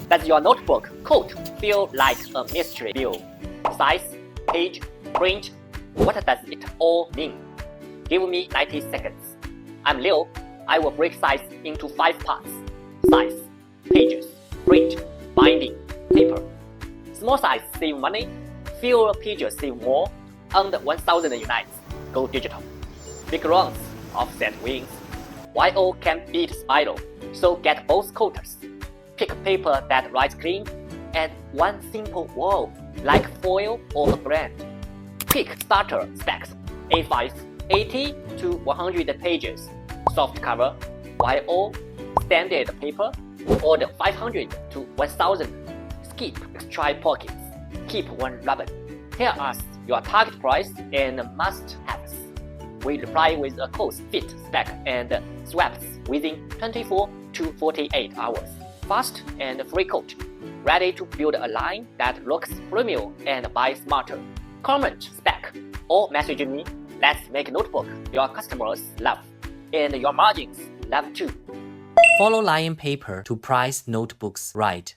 Does your notebook coat feel like a mystery bill? Size, page, print, what does it all mean? Give me 90 seconds. I'm Leo. I will break size into 5 parts. Size, pages, print, binding, paper. Small size save money, fewer pages save more. Under 1,000 units, go digital. Big runs, offset wings. YO can beat spiral, so get both coaters. Pick paper that writes clean, and one simple wall, like foil or a brand. Pick starter specs, A5, 80 to 100 pages, soft cover, YO, standard paper, order 500 to 1,000. Skip extra pockets, keep one rubber. Tell us your target price and must-haves. We reply with a close fit spec and swaps within 24 to 48 hours. Fast and free quote. Ready to build a line that looks premium and buy smarter. Comment spec or message me. Let's make a notebook your customers love and your margins love too. Follow Lion Paper to price notebooks right.